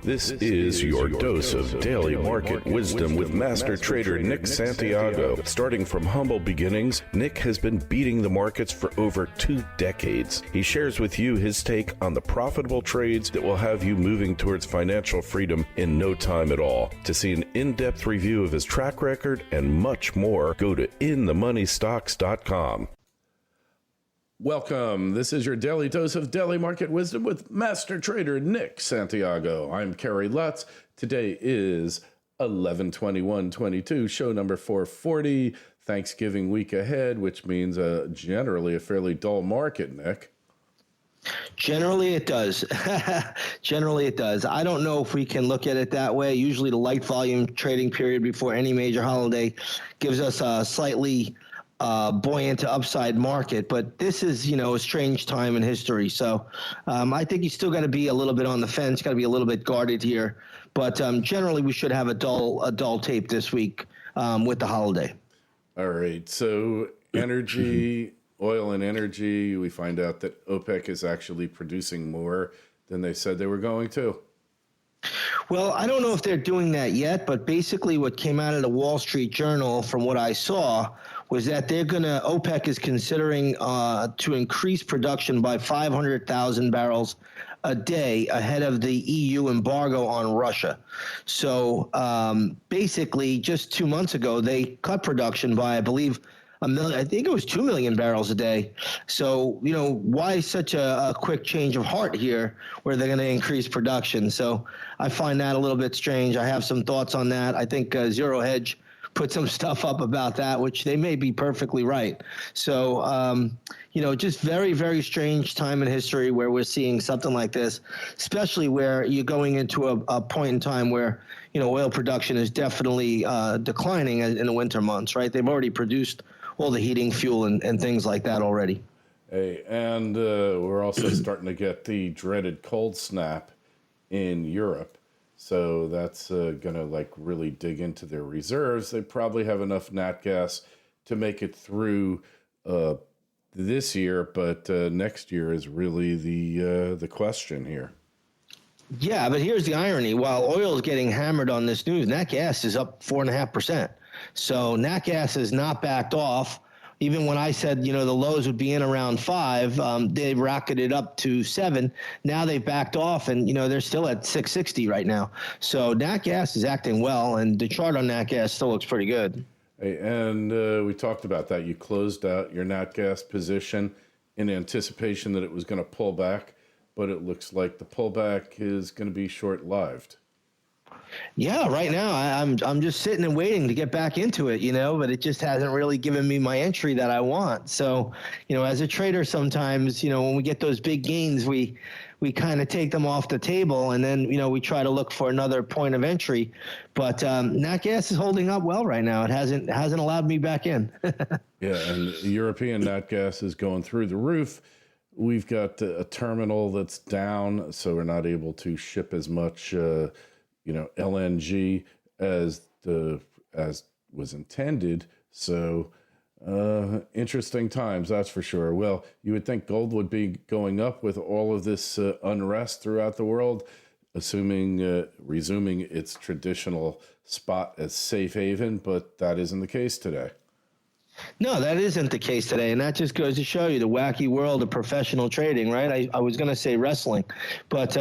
This is your dose of daily market wisdom with master trader Nick Santiago. Starting from humble beginnings, Nick has been beating the markets for over 2 decades. He shares with you his take on the profitable trades that will have you moving towards financial freedom in no time at all. To see an in-depth review of his track record and much more, go to inthemoneystocks.com. Welcome. This is your daily dose of daily market wisdom with master trader Nick Santiago. I'm Kerry Lutz. Today is 11/21/22, show number 440. Thanksgiving week ahead, which means generally a fairly dull market, Nick. Generally, it does. Generally, it does. I don't know if we can look at it that way. Usually the light volume trading period before any major holiday gives us a slightly buoyant to upside market, but this is, a strange time in history. So I think you still got to be a little bit on the fence, got to be a little bit guarded here. But generally, we should have a dull tape this week with the holiday. All right. So energy, oil and energy, we find out that OPEC is actually producing more than they said they were going to. Well, I don't know if they're doing that yet, but basically what came out of the Wall Street Journal from what I saw was that OPEC is considering to increase production by 500,000 barrels a day ahead of the EU embargo on Russia. So basically just 2 months ago, they cut production by, I believe, I think it was 2 million barrels a day. So, why such a quick change of heart here where they're going to increase production? So I find that a little bit strange. I have some thoughts on that. I think Zero Hedge put some stuff up about that, which they may be perfectly right. So, just very, very strange time in history where we're seeing something like this, especially where you're going into a point in time where, oil production is definitely declining in the winter months, right? They've already produced all the heating fuel and things like that already. Hey, and we're also starting to get the dreaded cold snap in Europe. So that's going to really dig into their reserves. They probably have enough nat gas to make it through this year, but next year is really the question here. Yeah, but here's the irony. While oil is getting hammered on this news, nat gas is up 4.5%. So nat gas has not backed off. Even when I said, the lows would be in around 5, they rocketed up to 7. Now they've backed off, and, they're still at 660 right now. So nat gas is acting well, and the chart on nat gas still looks pretty good. Hey, and we talked about that. You closed out your nat gas position in anticipation that it was going to pull back, but it looks like the pullback is going to be short-lived. Yeah, right now I'm just sitting and waiting to get back into it, but it just hasn't really given me my entry that I want. So, as a trader, sometimes, when we get those big gains, we kind of take them off the table, and then, we try to look for another point of entry. But nat gas is holding up well right now. It hasn't allowed me back in. Yeah, and European nat gas is going through the roof. We've got a terminal that's down, so we're not able to ship as much LNG as was intended. So interesting times, that's for sure. Well, you would think gold would be going up with all of this unrest throughout the world, assuming resuming its traditional spot as safe haven, but that isn't the case today. No, that isn't the case today, and that just goes to show you the wacky world of professional trading, right? I was going to say wrestling, but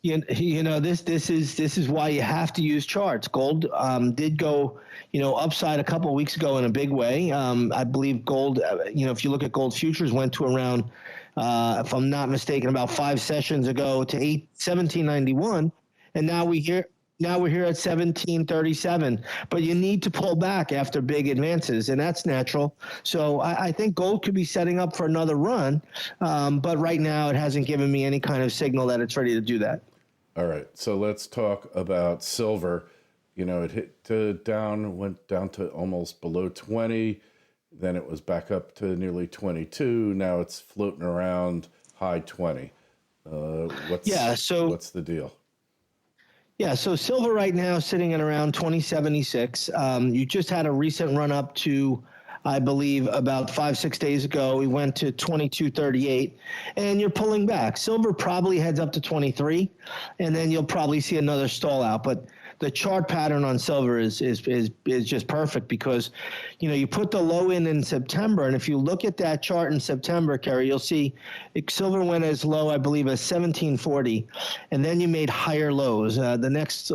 this is why you have to use charts. Gold did go upside a couple of weeks ago in a big way. I believe gold, if you look at gold futures, went to around, if I'm not mistaken, about 5 sessions ago to 1791, and now we're here at 1737, but you need to pull back after big advances, and that's natural. So I think gold could be setting up for another run, but right now it hasn't given me any kind of signal that it's ready to do that. All right, so let's talk about silver. It went down to almost below 20, then it was back up to nearly 22. Now it's floating around high 20. What's the deal? Yeah, so silver right now sitting at around 2076. You just had a recent run up to I believe about 5-6 days ago. We went to 22.38, and you're pulling back. Silver probably heads up to 23, and then you'll probably see another stall out. But the chart pattern on silver is just perfect because, you put the low in September, and if you look at that chart in September, Kerry, you'll see silver went as low, I believe, as 1740, and then you made higher lows. The next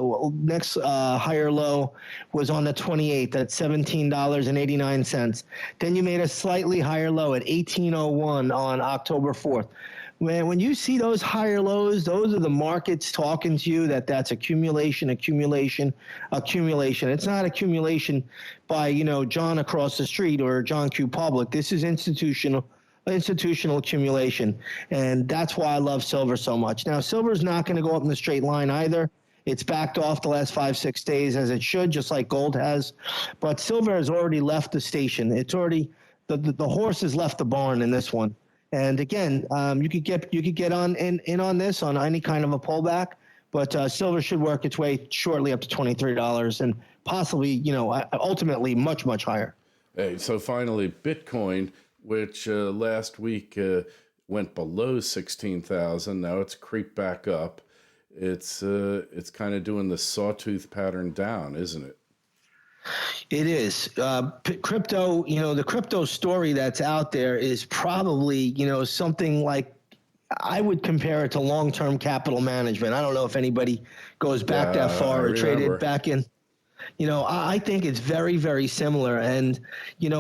higher low was on the 28th at $17.89. Then you made a slightly higher low at 1801 on October 4th. Man, when you see those higher lows, those are the markets talking to you that's accumulation. It's not accumulation by, John across the street or John Q. Public. This is institutional accumulation, and that's why I love silver so much. Now, silver's not going to go up in a straight line either. It's backed off the last 5-6 days as it should, just like gold has. But silver has already left the station. It's already the horse has left the barn in this one. And again, you could get on in on this on any kind of a pullback, but silver should work its way shortly up to $23 and possibly, ultimately much, much higher. Hey, so finally, Bitcoin, which last week went below 16,000, now it's creeped back up. It's kind of doing the sawtooth pattern down, isn't it? It is. Crypto, the crypto story that's out there is probably, something like I would compare it to long-term capital management. I don't know if anybody goes back that far or traded back in. I think it's very, very similar. And,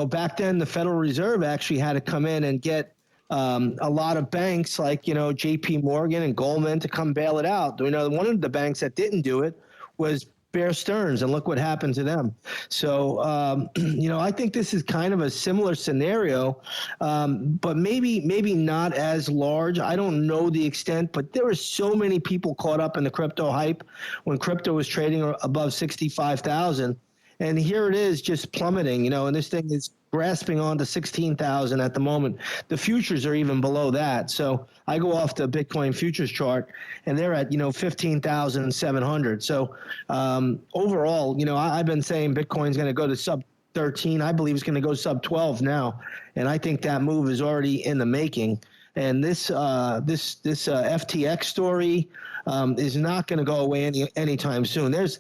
back then the Federal Reserve actually had to come in and get a lot of banks like, JP Morgan and Goldman to come bail it out. One of the banks that didn't do it was Bear Stearns, and look what happened to them. So, I think this is kind of a similar scenario, but maybe not as large. I don't know the extent, but there were so many people caught up in the crypto hype when crypto was trading above 65,000. And here it is just plummeting, and this thing is grasping on to 16,000 at the moment. The futures are even below that. So I go off the Bitcoin futures chart, and they're at, 15,700. So overall, I've been saying Bitcoin's going to go to sub 13. I believe it's going to go sub 12 now. And I think that move is already in the making. And this FTX story is not going to go away anytime soon. There's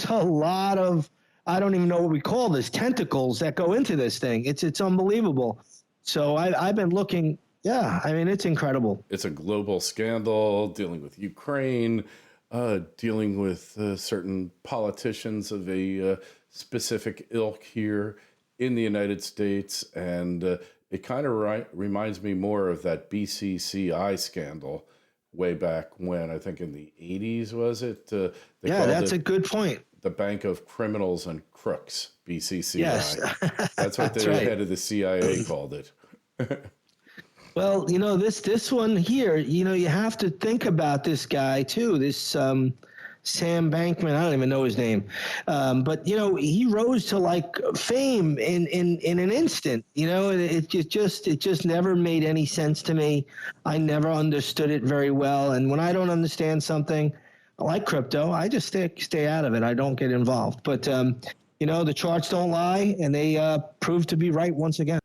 a lot of, I don't even know what we call this, tentacles that go into this thing. It's unbelievable. So I've been looking. Yeah, I mean, it's incredible. It's a global scandal dealing with Ukraine, dealing with certain politicians of a specific ilk here in the United States. And it kind of reminds me more of that BCCI scandal way back when, I think in the 80s, was it? Yeah, that's a good point. The Bank of Criminals and Crooks, BCCI. Yes. That's what the head of the CIA called it. Well, this one here, you have to think about this guy too. This Sam Bankman, I don't even know his name, but he rose to like fame in an instant. It just never made any sense to me. I never understood it very well, and when I don't understand something, like crypto, I just stay out of it. I don't get involved. But, the charts don't lie, and they prove to be right once again.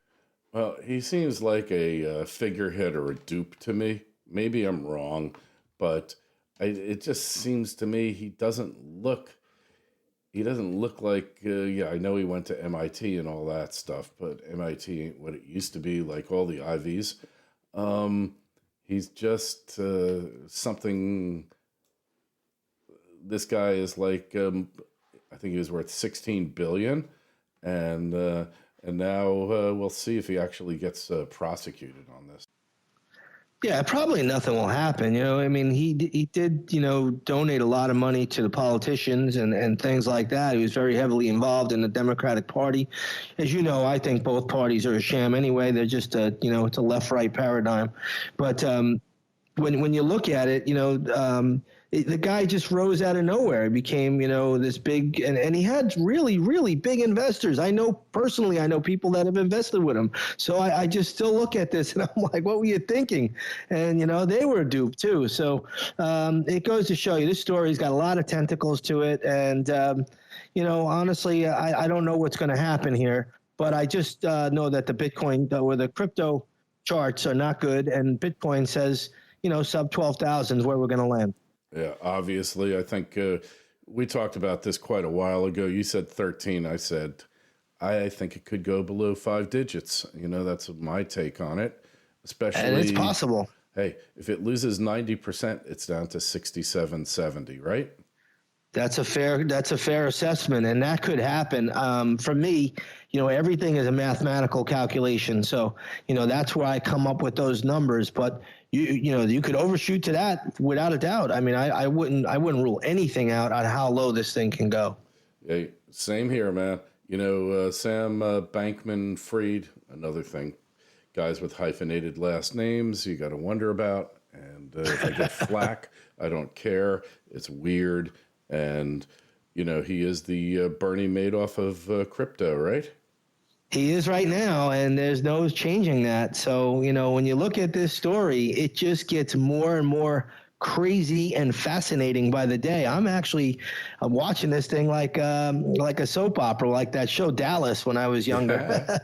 Well, he seems like a figurehead or a dupe to me. Maybe I'm wrong, but it just seems to me he doesn't look like, I know he went to MIT and all that stuff, but MIT ain't what it used to be, like all the Ivies. He's just something. This guy is like, I think he was worth $16 billion, and now we'll see if he actually gets prosecuted on this. Yeah, probably nothing will happen. I mean, he did, donate a lot of money to the politicians and things like that. He was very heavily involved in the Democratic Party. As you know, I think both parties are a sham anyway. They're just it's a left-right paradigm. But when you look at it, the guy just rose out of nowhere. He became, this big, and he had really, really big investors. I know people that have invested with him. So I just still look at this and I'm like, what were you thinking? And, they were duped too. So it goes to show you this story's got a lot of tentacles to it. And, honestly, I don't know what's going to happen here. but I just know that the Bitcoin or the crypto charts are not good, and Bitcoin says, sub 12,000 is where we're going to land. Yeah, obviously, I think we talked about this quite a while ago. You said 13. I said, I think it could go below 5 digits. That's my take on it, especially. And it's possible. Hey, if it loses 90%, it's down to 67, 70, right? That's a fair assessment, and that could happen. For me, everything is a mathematical calculation. So, that's where I come up with those numbers. But you could overshoot to that without a doubt. I mean, I wouldn't rule anything out on how low this thing can go. Hey, same here, man. Sam Bankman-Fried, another thing. Guys with hyphenated last names, you got to wonder about. And if I get flack, I don't care. It's weird. And, he is the Bernie Madoff of crypto, right? He is right now, and there's no changing that. So, when you look at this story, it just gets more and more crazy and fascinating by the day. I'm watching this thing like a soap opera, like that show Dallas when I was younger.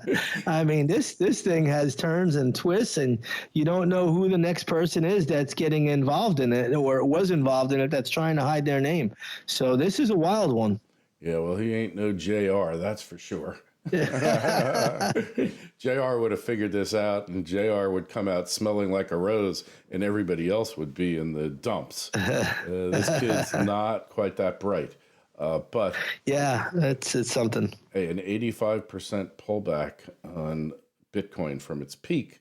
I mean, this thing has turns and twists, and you don't know who the next person is that's getting involved in it or was involved in it that's trying to hide their name. So this is a wild one. Yeah, well, he ain't no JR, that's for sure. JR would have figured this out, and JR would come out smelling like a rose, and everybody else would be in the dumps. This kid's not quite that bright, but yeah, it's something. Hey, an 85% pullback on Bitcoin from its peak,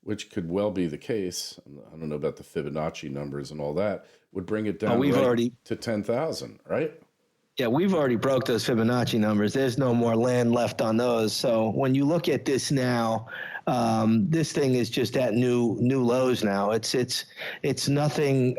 which could well be the case. I don't know about the Fibonacci numbers and all that. Would bring it down to 10,000, right? Yeah, we've already broke those Fibonacci numbers. There's no more land left on those. So when you look at this now, this thing is just at new lows now. It's nothing.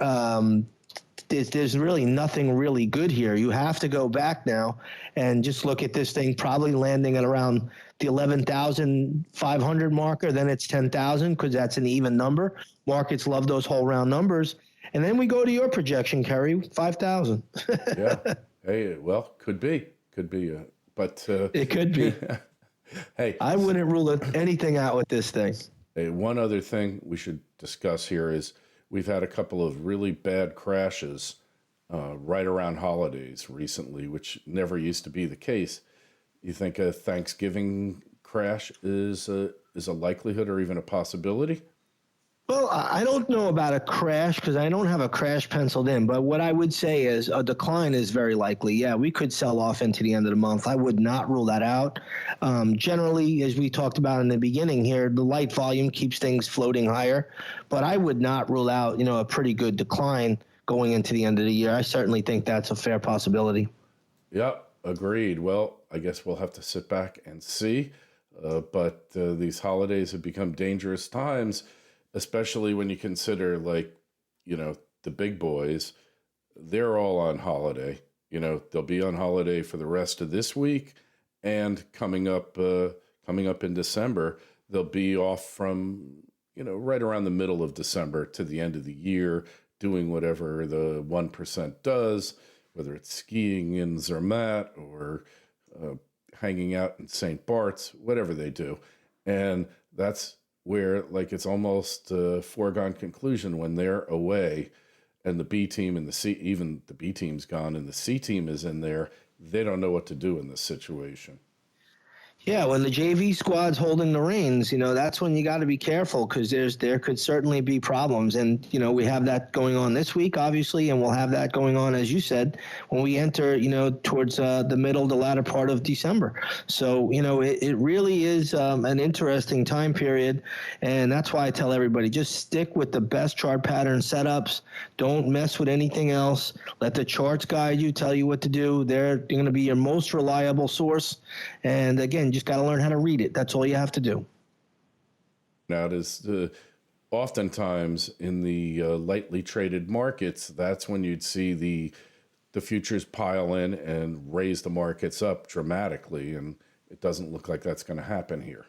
There's really nothing really good here. You have to go back now and just look at this thing probably landing at around the 11,500 marker. Then it's 10,000 because that's an even number. Markets love those whole round numbers. And then we go to your projection, Kerry, 5,000. Yeah. Hey, well, could be, but it could be. Hey, I wouldn't rule anything out with this thing. Hey, one other thing we should discuss here is we've had a couple of really bad crashes right around holidays recently, which never used to be the case. You think a Thanksgiving crash is a likelihood or even a possibility? Well, I don't know about a crash because I don't have a crash penciled in. But what I would say is a decline is very likely. Yeah, we could sell off into the end of the month. I would not rule that out. Generally, as we talked about in the beginning here, the light volume keeps things floating higher. But I would not rule out, a pretty good decline going into the end of the year. I certainly think that's a fair possibility. Yep, agreed. Well, I guess we'll have to sit back and see. But these holidays have become dangerous times, especially when you consider, the big boys, they're all on holiday. They'll be on holiday for the rest of this week, and coming up in December, they'll be off from, right around the middle of December to the end of the year, doing whatever the 1% does, whether it's skiing in Zermatt or hanging out in St. Bart's, whatever they do. And that's where it's almost a foregone conclusion when they're away and the B team and the C, even the B team's gone and the C team is in there, they don't know what to do in this situation. Yeah, when the JV squad's holding the reins, that's when you got to be careful because there could certainly be problems. And, we have that going on this week, obviously, and we'll have that going on, as you said, when we enter, towards the middle, the latter part of December. So, it really is an interesting time period. And that's why I tell everybody, just stick with the best chart pattern setups. Don't mess with anything else. Let the charts guide you, tell you what to do. They're going to be your most reliable source. And again, just got to learn how to read it. That's all you have to do. Now, it is oftentimes in the lightly traded markets, that's when you'd see the futures pile in and raise the markets up dramatically, and it doesn't look like that's going to happen here.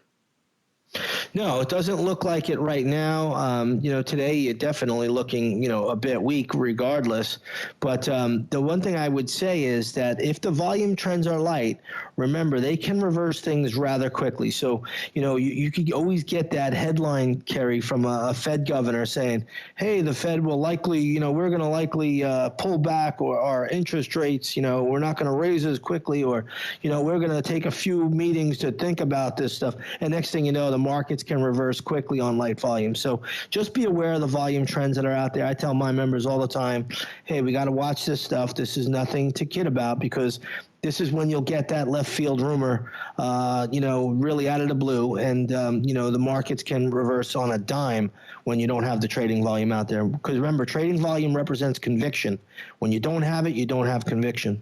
No, it doesn't look like it right now. Today you're definitely looking, a bit weak regardless. But the one thing I would say is that if the volume trends are light, remember they can reverse things rather quickly. So, you could always get that headline, Kerry, from a Fed governor saying, hey, the Fed will likely, we're going to likely pull back or our interest rates, we're not going to raise as quickly, or, we're going to take a few meetings to think about this stuff. And next thing you know, the markets can reverse quickly on light volume. So just be aware of the volume trends that are out there. I tell my members all the time, hey, we got to watch this stuff. This is nothing to kid about, because this is when you'll get that left field rumor, really out of the blue. And, the markets can reverse on a dime when you don't have the trading volume out there. Because remember, trading volume represents conviction. When you don't have it, you don't have conviction.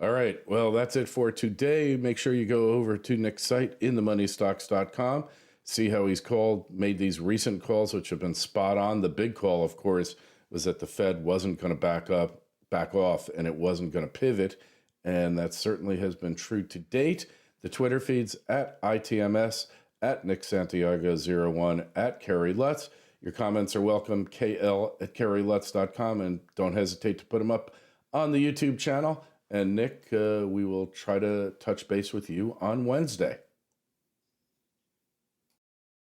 All right. Well, that's it for today. Make sure you go over to Nick's site, inthemoneystocks.com. See how he's made these recent calls, which have been spot on. The big call, of course, was that the Fed wasn't going to back off, and it wasn't going to pivot. And that certainly has been true to date. The Twitter feeds at ITMS, at Nick Santiago01, at Kerry Lutz. Your comments are welcome, KL@KerryLutz.com, and don't hesitate to put them up on the YouTube channel. And Nick, we will try to touch base with you on Wednesday.